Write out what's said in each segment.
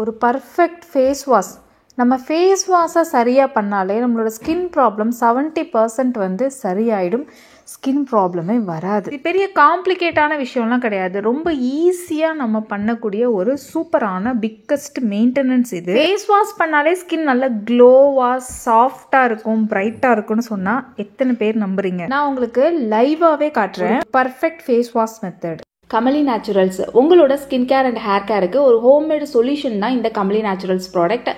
ஒரு perfect face wash நம்ம face வாஷை சரியாக பண்ணாலே நம்மளோட ஸ்கின் ப்ராப்ளம் 70% வந்து சரியாயிடும். ஸ்கின் ப்ராப்ளமே வராது. இது பெரிய காம்ப்ளிகேட்டான விஷயம்லாம் கிடையாது. ரொம்ப ஈஸியாக நம்ம பண்ணக்கூடிய ஒரு சூப்பரான பிக்கஸ்ட் மெயின்டெனன்ஸ் இது. ஃபேஸ் வாஷ் பண்ணாலே ஸ்கின் நல்லா க்ளோவாக சாஃப்டாக இருக்கும், பிரைட்டாக இருக்கும்னு சொன்னால் எத்தனை பேர் நம்புறீங்க? நான் உங்களுக்கு லைவாகவே காட்டுறேன். Perfect face wash method. Kamali naturals உங்களோட ஸ்கின் கேர் அண்ட் ஹேர் கேருக்கு ஒரு ஹோம்மேடு சொல்யூஷன் தான் இந்த Kamali naturals product.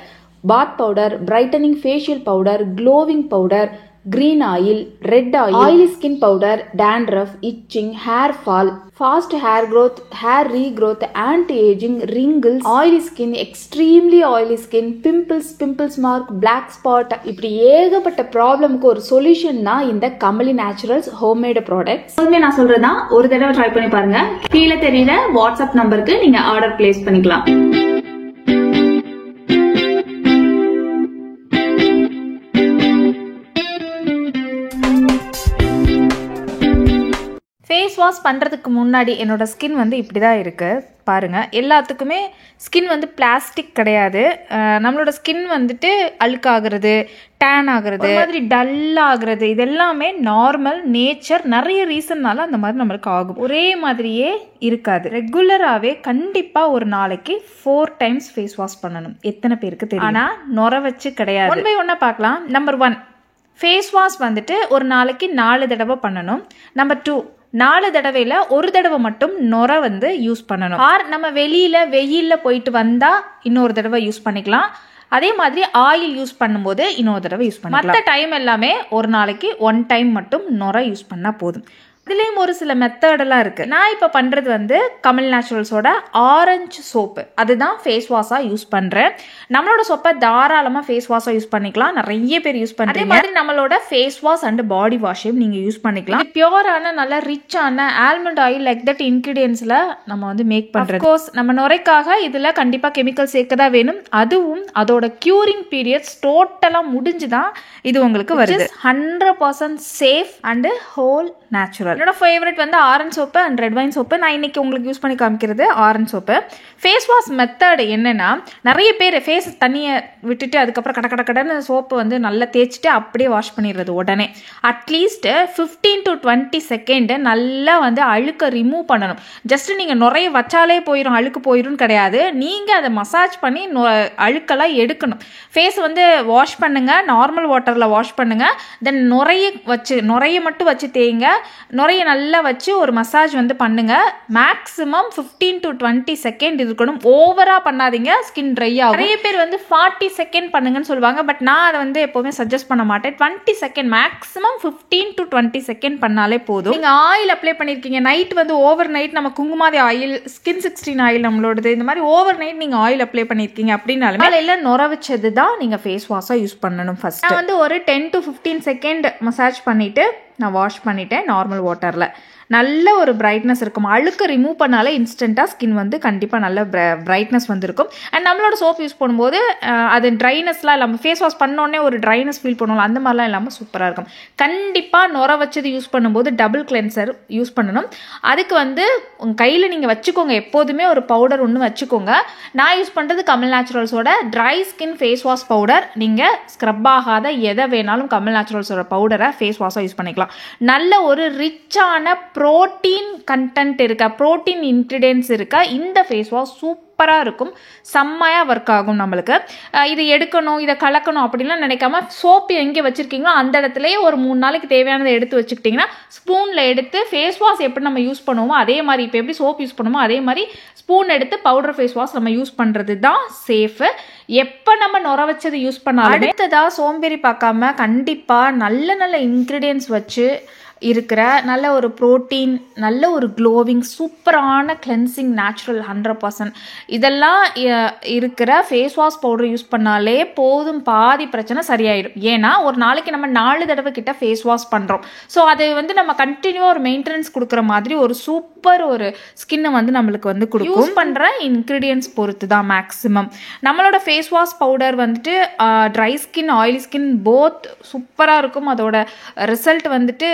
Bath powder, brightening facial powder, glowing powder, green oil, red oil, oily skin powder, dandruff, itching, hair fall, fast hair growth, hair regrowth, anti-aging, wrinkles, oily skin, extremely oily skin, pimples mark, black spot, இப்படி ஏகப்பட்ட ப்ராப்ளம்க்கு ஒரு solution தான் இந்த Kamali naturals homemade product. எப்போதுமே நான் சொல்றதுதான், ஒரு தடவை ட்ரை பண்ணி பாருங்க. கீழே தெரியுற வாட்ஸ்அப் நம்பருக்கு நீங்க ஆர்டர் பிளேஸ் பண்ணிக்கலாம். ஃபேஸ் வாஷ் பண்ணுறதுக்கு முன்னாடி என்னோடய ஸ்கின் வந்து இப்படி தான் இருக்குது பாருங்கள். எல்லாத்துக்குமே ஸ்கின் வந்து பிளாஸ்டிக் கிடையாது. நம்மளோட ஸ்கின் வந்துட்டு அழுக்காகிறது, டேன் ஆகிறது, மாதிரி டல் ஆகுறது, இது எல்லாமே நார்மல் நேச்சர். நிறைய ரீசன்னால அந்த மாதிரி நம்மளுக்கு ஆகும். ஒரே மாதிரியே இருக்காது. ரெகுலராகவே கண்டிப்பாக ஒரு நாளைக்கு 4 times ஃபேஸ் வாஷ் பண்ணணும். எத்தனை பேருக்கு தெரியும்? ஆனால் நுர வச்சு கிடையாது. 1 by 1 பார்க்கலாம். நம்பர் 1, ஃபேஸ் வாஷ் வந்துட்டு ஒரு நாளைக்கு 4 தடவை பண்ணணும். நம்பர் 2, 4 தடவையில் ஒரு தடவை மட்டும் நுர வந்து யூஸ் பண்ணணும். நம்ம வெயிலில் போயிட்டு வந்தால் இன்னொரு தடவை யூஸ் பண்ணிக்கலாம். அதே மாதிரி ஆயில் யூஸ் பண்ணும்போது இன்னொரு தடவை யூஸ் பண்ணலாம். மற்ற டைம் எல்லாமே ஒரு நாளைக்கு 1 time மட்டும் நுர யூஸ் பண்ணால் போதும். இதுலேயும் ஒரு சில மெத்தடெல்லாம் இருக்குது. நான் இப்போ பண்ணுறது வந்து கமல் நேச்சுரல்ஸோட ஆரஞ்சு சோப்பு, அதுதான் ஃபேஸ் வாஷாக யூஸ் பண்ணுறேன். நம்மளோட சோப்பை தாராளமாக ஃபேஸ் வாஷாக யூஸ் பண்ணிக்கலாம். நிறைய பேர் யூஸ் பண்ணுறீங்க. அதே மாதிரி நம்மளோட ஃபேஸ் வாஷ் அண்ட் பாடி வாஷையும் நீங்கள் யூஸ் பண்ணிக்கலாம். பியூரான நல்ல ரிச்சான ஆல்மண்ட் ஆயில் லைக் தட் இன்கிரீடியன்ஸில் நம்ம வந்து மேக் பண்ணுறது. கோர்ஸ் நம்ம நுரைக்காக இதில் கண்டிப்பாக கெமிக்கல் சேர்க்க தான் வேணும். அதுவும் அதோட க்யூரிங் பீரியட்ஸ் டோட்டலாக முடிஞ்சு தான் இது உங்களுக்கு வருது. 100% சேஃப் அண்டு ஹோல் நேச்சுரல். என்னோட ஃபேவரட் வந்து orange soap and red wine soap. நான் இன்னைக்கு உங்களுக்கு யூஸ் பண்ணி காமிக்கிறது orange soap. Face wash method என்னன்னா, நிறைய பேர் ஃபேஸ் தண்ணியை விட்டுட்டு அதுக்கப்புறம் கடன்னு சோப்பு வந்து நல்லா தேய்ச்சிட்டு அப்படியே வாஷ் பண்ணிடுறது உடனே. அட்லீஸ்ட் 15 to 20 செகண்ட் நல்லா வந்து அழுக்க ரிமூவ் பண்ணணும். ஜஸ்ட் நீங்கள் நுரைய வச்சாலே போயிடும், அழுக்கு போயிடும் கிடையாது. நீங்கள் அதை மசாஜ் பண்ணி அழுக்கெல்லாம் எடுக்கணும். ஃபேஸ் வந்து வாஷ் பண்ணுங்க, நார்மல் வாட்டரில் வாஷ் பண்ணுங்க. தென் நுரைய மட்டும் வச்சு தேய்ங்க. நுரைய நல்லா வச்சு ஒரு மசாஜ் வந்து பண்ணுங்க. மேக்ஸிமம் 15 to 20 செகண்ட் இருக்கணும். ஓவரா பண்ணாதீங்க, ஸ்கின் ட்ரை ஆகும். நிறைய பேர் வந்து 40 செகண்ட் பண்ணுங்கன்னு சொல்லுவாங்க. பட் நான் அதை வந்து எப்பவுமே சஜஸ்ட் பண்ண மாட்டேன். 20 செகண்ட், மேக்ஸிமம் 15 to 20 செகண்ட் பண்ணாலே போதும். நீங்க ஆயில் அப்ளை பண்ணிருக்கீங்க, நைட் வந்து ஓவர் நைட் நம்ம குங்குமாதி ஆயில், ஸ்கின் 16 ஆயில் நம்மளோடது, இந்த மாதிரி ஓவர் நைட் நீங்க ஆயில் அப்ளை பண்ணிருக்கீங்க அப்படின்னாலுமே காலையில நுர வச்சது தான் நீங்க ஃபேஸ் வாஷா யூஸ் பண்ணணும். ஃபர்ஸ்ட் நான் வந்து ஒரு 10 to 15 செகண்ட் மசாஜ் பண்ணிட்டு நான் வாஷ் பண்ணிட்டேன் நார்மல் வாட்டரில். நல்ல ஒரு பிரைட்னஸ் இருக்கும். அழுக்க ரிமூவ் பண்ணாலே இன்ஸ்டண்ட்டாக ஸ்கின் வந்து கண்டிப்பாக நல்ல பிரைட்னஸ் வந்துருக்கும். அண்ட் நம்மளோட சோப் யூஸ் பண்ணும்போது அது ட்ரைனஸ்லாம் இல்லாமல், ஃபேஸ் வாஷ் பண்ணோடனே ஒரு ட்ரைனஸ் ஃபீல் பண்ணுவோம், அந்த மாதிரிலாம் இல்லாமல் சூப்பராக இருக்கும். கண்டிப்பாக நுர வச்சது யூஸ் பண்ணும்போது டபுள் கிளென்சர் யூஸ் பண்ணணும். அதுக்கு வந்து உங்கள் கையில் நீங்கள் வச்சுக்கோங்க, எப்போதுமே ஒரு பவுடர் ஒன்று வச்சுக்கோங்க. நான் யூஸ் பண்ணுறது கமல் நேச்சுரல்ஸோட dry skin face wash powder. நீங்கள் ஸ்க்ரப் ஆகாத எதை வேணாலும் கமல் நேச்சுரல்ஸோட பவுடரை ஃபேஸ் வாஷாக யூஸ் பண்ணிக்கலாம். நல்ல ஒரு ரிச்சான புரோட்டீன் கண்டென்ட் இருக்க, புரோட்டீன் இன்கிரீடியன்ஸ் இருக்க இந்த ஃபேஸ் வாஷ் சூப்பராக இருக்கும். செம்மையாக ஒர்க் ஆகும் நம்மளுக்கு. இதை எடுக்கணும், இதை கலக்கணும் அப்படின்லாம் நினைக்காம, சோப்பு எங்கே வச்சுருக்கீங்களோ அந்த இடத்துலையே ஒரு 3 நாளைக்கு தேவையானதை எடுத்து வச்சுக்கிட்டிங்கன்னா, ஸ்பூனில் எடுத்து ஃபேஸ் வாஷ் எப்படி நம்ம யூஸ் பண்ணுவோமோ அதே மாதிரி, இப்போ எப்படி சோப் யூஸ் பண்ணுவோமோ அதே மாதிரி ஸ்பூன் எடுத்து பவுடர் ஃபேஸ் வாஷ் நம்ம யூஸ் பண்ணுறது தான் சேஃபு. எப்போ நம்ம நுர வச்சது யூஸ் பண்ணாலும் அடுத்ததாக சோம்பேறி பார்க்காம கண்டிப்பாக நல்ல இன்க்ரீடியன்ஸ் வச்சு இருக்கிற நல்ல ஒரு ப்ரோட்டீன், நல்ல ஒரு க்ளோவிங், சூப்பரான கிளென்சிங், நேச்சுரல் 100% இதெல்லாம் இருக்கிற ஃபேஸ் வாஷ் பவுடர் யூஸ் பண்ணாலே போதும், பாதி பிரச்சனை சரியாயிடும். ஏன்னா ஒரு நாளைக்கு நம்ம 4 தடவை கிட்ட ஃபேஸ் வாஷ் பண்ணுறோம். ஸோ அது வந்து நம்ம கண்டினியூவாக ஒரு மெயின்டெனன்ஸ் கொடுக்குற மாதிரி ஒரு சூப்பர் ஒரு ஸ்கின்னை வந்து நம்மளுக்கு வந்து கொடுக்கும். யூஸ் பண்ணுற இன்க்ரீடியன்ஸ் பொறுத்து தான் மேக்ஸிமம். நம்மளோட ஃபேஸ் வாஷ் பவுடர் வந்துட்டு dry skin, oily skin both சூப்பராக இருக்கும். அதோட ரிசல்ட் வந்துட்டு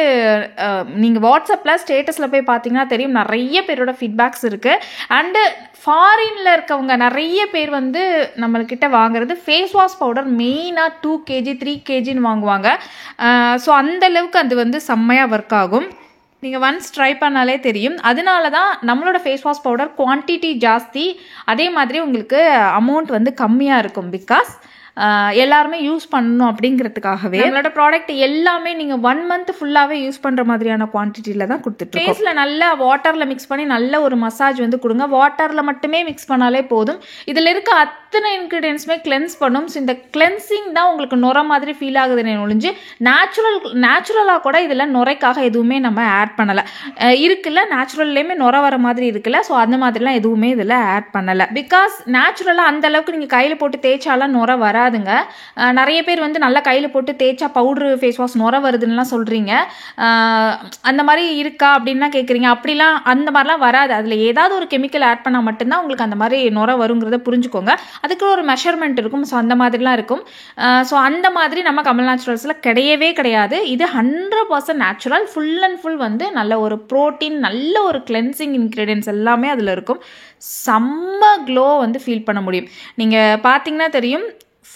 நீங்கள் வாட்ஸ்அப்பில் ஸ்டேட்டஸில் போய் பார்த்தீங்கன்னா தெரியும், நிறைய பேரோட ஃபீட்பேக்ஸ் இருக்குது. அண்டு ஃபாரினில் இருக்கவங்க நிறைய பேர் வந்து நம்மள்கிட்ட வாங்குறது ஃபேஸ் வாஷ் பவுடர் மெயினாக 2 kg 3 kgன்னு வாங்குவாங்க. ஸோ அந்தளவுக்கு அது வந்து செம்மையாக ஒர்க் ஆகும். நீங்கள் ஒன்ஸ் ட்ரை பண்ணாலே தெரியும். அதனால தான் நம்மளோட ஃபேஸ் வாஷ் பவுடர் குவான்டிட்டி ஜாஸ்தி, அதே மாதிரி உங்களுக்கு அமௌண்ட் வந்து கம்மியாக இருக்கும். பிகாஸ் எல்லாருமே யூஸ் பண்ணணும் அப்படிங்கிறதுக்காகவே நம்மளோட ப்ராடக்ட் எல்லாமே நீங்கள் 1 month ஃபுல்லாகவே யூஸ் பண்ணுற மாதிரியான குவான்டிட்டியில் தான் கொடுத்துட்டு. ஃபேஸில் நல்லா வாட்டரில் மிக்ஸ் பண்ணி நல்ல ஒரு மசாஜ் வந்து கொடுங்க. வாட்டரில் மட்டுமே மிக்ஸ் பண்ணாலே போதும். இதில் இருக்க அத்தனை இன்க்ரீடியன்ஸுமே கிளென்ஸ் பண்ணும். ஸோ இந்த கிளென்சிங் தான் உங்களுக்கு நுர மாதிரி ஃபீல் ஆகுதுன்னு ஒழிஞ்சு நேச்சுரலாக கூட இதில் நுரைக்காக எதுவுமே நம்ம ஆட் பண்ணலை. இருக்குல்ல, நேச்சுரல்லையுமே நுர வர மாதிரி இருக்குல்ல, ஸோ அந்த மாதிரிலாம் எதுவுமே இதில் ஆட் பண்ணலை. பிகாஸ் நேச்சுரலாக அந்த அளவுக்கு நீங்கள் கையில் போட்டு தேய்ச்சாலாம் நுர வராதுங்க. நிறைய பேர் வந்து நல்லா கையில் போட்டு தேய்ச்சா பவுட்ரு ஃபேஸ் வாஷ் நுர வருதுன்னுலாம் சொல்கிறீங்க. அந்த மாதிரி இருக்கா அப்படின்னா கேட்குறீங்க. அப்படிலாம் அந்த மாதிரிலாம் வராது. அதில் ஏதாவது ஒரு கெமிக்கல் ஆட் பண்ணால் மட்டும்தான் உங்களுக்கு அந்த மாதிரி நுர வருங்கிறத புரிஞ்சுக்கோங்க. அதுக்கு ஒரு மெஷர்மெண்ட் இருக்கும். ஸோ அந்த மாதிரிலாம் இருக்கும். ஸோ அந்த மாதிரி நம்ம கமல் நேச்சுரல்ஸில் கிடையவே கிடையாது. இது 100% நேச்சுரல், ஃபுல் அண்ட் ஃபுல் வந்து நல்ல ஒரு ப்ரோட்டீன், நல்ல ஒரு கிளென்சிங் இன்க்ரீடியன்ஸ் எல்லாமே அதில் இருக்கும். செம்ம க்ளோ வந்து ஃபீல் பண்ண முடியும். நீங்கள் பார்த்தீங்கன்னா தெரியும்,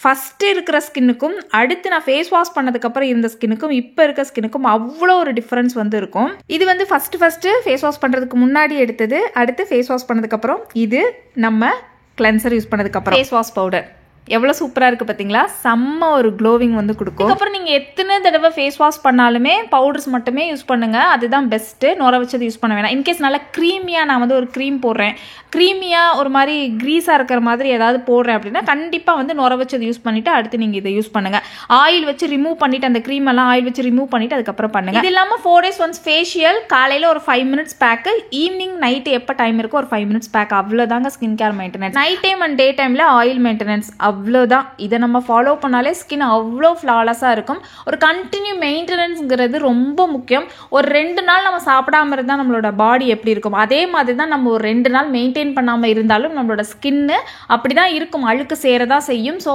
ஃபஸ்ட்டு இருக்கிற ஸ்கின்னுக்கும் அடுத்து நான் ஃபேஸ் வாஷ் பண்ணதுக்கப்புறம் இருந்த ஸ்கின்னுக்கும் இப்போ இருக்க ஸ்கின்னுக்கும் அவ்வளோ ஒரு டிஃப்ரென்ஸ் வந்து இருக்கும். இது வந்து ஃபஸ்ட்டு ஃபேஸ் வாஷ் பண்ணுறதுக்கு முன்னாடி எடுத்தது. அடுத்து ஃபேஸ் வாஷ் பண்ணதுக்கப்புறம் இது நம்ம கிளென்சர் யூஸ் பண்ணதுக்கப்புறம் ஃபேஸ் வாஷ் பவுடர் எவ்வளோ சூப்பராக இருக்குது பார்த்தீங்களா? செம்ம ஒரு க்ளோவிங் வந்து கொடுக்கும். அதுக்கப்புறம் நீங்கள் எத்தனை தடவை ஃபேஸ் வாஷ் பண்ணாலுமே பவுடர்ஸ் மட்டுமே யூஸ் பண்ணுங்கள். அதுதான் பெஸ்ட்டு. நுர வச்சது யூஸ் பண்ண வேணாம். இன்கேஸ் நல்லா க்ரீமியாக நான் வந்து ஒரு க்ரீம் போடுறேன், க்ரீமியாக ஒரு மாதிரி க்ரீஸாக இருக்கிற மாதிரி ஏதாவது போடுறேன் அப்படின்னா கண்டிப்பாக வந்து நுர வச்சது யூஸ் பண்ணிவிட்டு அடுத்து நீங்கள் இதை யூஸ் பண்ணுங்கள். ஆயில் வச்சு ரிமூவ் பண்ணிவிட்டு, அந்த க்ரீம் எல்லாம் ஆயில் வச்சு ரிமூவ் பண்ணிவிட்டு அதுக்கப்புறம் பண்ணுங்கள். இது இல்லாமல் 4 days once ஃபேஷியல், காலையில் ஒரு 5 minutes பேக்கு, ஈவினிங் நைட்டு எப்போ டைம் இருக்கோ ஒரு 5 minutes பேக். அவ்வளோதாங்க skin care maintenance. Night time and day டைமில் ஆயில் மெயின்டெனன்ஸ், அவ்வளோதான். இதை நம்ம ஃபாலோ பண்ணாலே ஸ்கின் அவ்வளோ ஃப்ளாலஸாக இருக்கும். ஒரு கண்டினியூ மெயின்டெனன்ஸுங்கிறது ரொம்ப முக்கியம். ஒரு 2 நாள் நம்ம சாப்பிடாம இருந்தால் நம்மளோட பாடி எப்படி இருக்கும், அதே மாதிரி தான் நம்ம ஒரு 2 நாள் மெயின்டைன் பண்ணாமல் இருந்தாலும் நம்மளோட ஸ்கின்னு அப்படி தான் இருக்கும். அழுக்கு சேரதான் செய்யும். ஸோ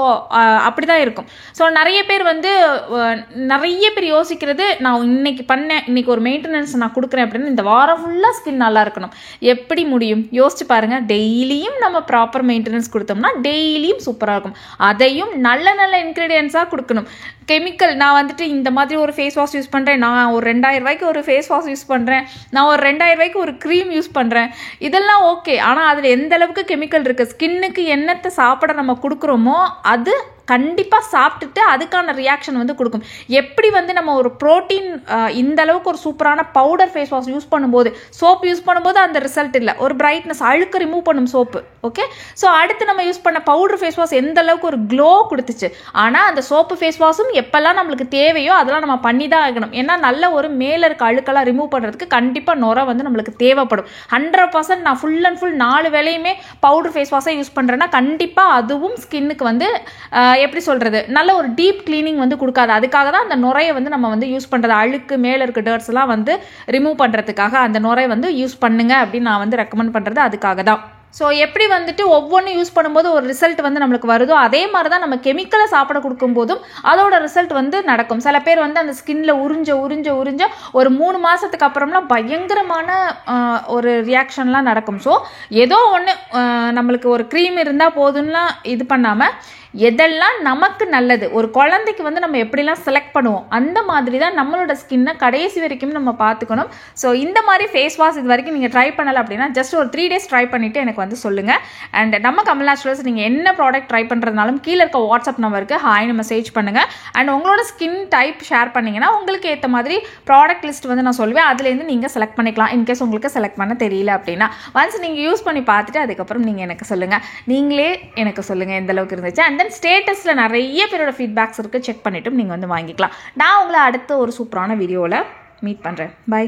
அப்படி தான் இருக்கும். ஸோ நிறைய பேர் வந்து யோசிக்கிறது, நான் இன்னைக்கு பண்ணேன், இன்னைக்கு ஒரு மெயின்டெனன்ஸ் நான் கொடுக்குறேன் அப்படின்னு இந்த வாரம் ஃபுல்லாக ஸ்கின் நல்லா இருக்கணும். எப்படி முடியும்? யோசிச்சு பாருங்கள். டெய்லியும் நம்ம ப்ராப்பர் மெயின்டெனன்ஸ் கொடுத்தோம்னா டெய்லியும் சூப்பராக இருக்கும். அதையும் நல்ல நல்ல இன்க்ரீடியன்ஸாக கொடுக்கணும். கெமிக்கல், நான் வந்துட்டு இந்த மாதிரி ஒரு ஃபேஸ் வாஷ் யூஸ் பண்ணுறேன், நான் ஒரு 2000 ரூபாய்க்கு ஒரு ஃபேஸ் வாஷ் யூஸ் பண்ணுறேன், நான் ஒரு 2000 ரூபாய்க்கு ஒரு க்ரீம் யூஸ் பண்ணுறேன், இதெல்லாம் ஓகே. ஆனால் அதில் எந்த அளவுக்கு கெமிக்கல் இருக்குது, ஸ்கின்னுக்கு என்னத்தை சாப்பிட நம்ம கொடுக்குறோமோ அது கண்டிப்பாக சாப்பிட்டுட்டு அதுக்கான ரியாக்ஷன் வந்து கொடுக்கும். எப்படி வந்து நம்ம ஒரு ப்ரோட்டீன் இந்த அளவுக்கு ஒரு சூப்பரான பவுடர் ஃபேஸ் வாஷ் யூஸ் பண்ணும்போது, சோப்பு யூஸ் பண்ணும்போது அந்த ரிசல்ட் இல்லை, ஒரு பிரைட்னஸ், அழுக்கு ரிமூவ் பண்ணும் சோப்பு. ஓகே, ஸோ அடுத்து நம்ம யூஸ் பண்ண பவுடர் ஃபேஸ் வாஷ் எந்த அளவுக்கு ஒரு க்ளோ கொடுத்துச்சு. ஆனால் அந்த சோப்பு ஃபேஸ் வாஷும் எப்பெல்லாம் நம்மளுக்கு தேவையோ அதெல்லாம் நம்ம பண்ணி தான் ஆகணும். ஏன்னா நல்ல ஒரு மேலே இருக்க அழுக்கெல்லாம் ரிமூவ் பண்ணுறதுக்கு கண்டிப்பாக நுர வந்து நம்மளுக்கு தேவைப்படும். 100% நான் ஃபுல் அண்ட் ஃபுல் 4 வேளையுமே பவுடர் ஃபேஸ் வாஷை யூஸ் பண்ணுறேன்னா கண்டிப்பாக அதுவும் ஸ்கின்னுக்கு வந்து எப்படி சொல்கிறது, நல்ல ஒரு டீப் கிளீனிங் வந்து கொடுக்காது. அதுக்காக தான் அந்த நுரையை வந்து நம்ம வந்து யூஸ் பண்ணுறது. அழுக்கு மேலே இருக்க டர்ட்ஸ் எல்லாம் வந்து ரிமூவ் பண்ணுறதுக்காக அந்த நுரையை வந்து யூஸ் பண்ணுங்க அப்படின்னு நான் வந்து ரெக்கமெண்ட் பண்ணுறது அதுக்காக தான். ஸோ எப்படி வந்துட்டு ஒவ்வொன்றும் யூஸ் பண்ணும்போது ஒரு ரிசல்ட் வந்து நம்மளுக்கு வருதோ அதே மாதிரி தான் நம்ம கெமிக்கலை சாப்பிட கொடுக்கும்போதும் அதோட ரிசல்ட் வந்து நடக்கும். சில பேர் வந்து அந்த ஸ்கின்ல உறிஞ்ச ஒரு 3 மாதத்துக்கு அப்புறம்லாம் பயங்கரமான ஒரு ரியாக்ஷன்லாம் நடக்கும். ஸோ ஏதோ ஒன்று நம்மளுக்கு ஒரு க்ரீம் இருந்தால் போதும்லாம் இது பண்ணாமல் எதெல்லாம் நமக்கு நல்லது, ஒரு குழந்தைக்கு வந்து நம்ம எப்படிலாம் செலக்ட் பண்ணுவோம் அந்த மாதிரி தான் நம்மளோட ஸ்கின்னை கடைசி வரைக்கும் நம்ம பார்த்துக்கணும். ஸோ இந்த மாதிரி ஃபேஸ் வாஷ் இது வரைக்கும் நீங்கள் ட்ரை பண்ணலை அப்படின்னா ஜஸ்ட் ஒரு 3 days ட்ரை பண்ணிவிட்டு எனக்கு வந்து சொல்லுங்கள். அண்ட் நம்ம கமல் நேச்சுரல்ஸ் நீங்கள் என்ன ப்ராடக்ட் ட்ரை பண்ணுறதுனாலும் கீழே இருக்க வாட்ஸ்அப் நம்பருக்கு ஹாய்னு மெசேஜ் பண்ணுங்கள். அண்ட் உங்களோட ஸ்கின் டைப் ஷேர் பண்ணிங்கன்னா உங்களுக்கு ஏற்ற மாதிரி ப்ராடக்ட் லிஸ்ட் வந்து நான் சொல்லுவேன். அதுலேருந்து நீங்கள் செலக்ட் பண்ணிக்கலாம். இன்கேஸ் உங்களுக்கு செலக்ட் பண்ண தெரியல அப்படின்னா ஒன்ஸ் நீங்கள் யூஸ் பண்ணி பார்த்துட்டு அதுக்கப்புறம் நீங்கள் எனக்கு சொல்லுங்கள். நீங்களே எனக்கு சொல்லுங்கள் எந்த அளவுக்கு இருந்துச்சு. அண்ட் தென் ஸ்டேட்டஸில் நிறைய பேரோட ஃபீட்பேக்ஸ் இருக்குது, செக் பண்ணிவிட்டு நீங்கள் வந்து வாங்கிக்கலாம். நான் உங்களை அடுத்த ஒரு சூப்பரான வீடியோவில் மீட் பண்ணுறேன். பை.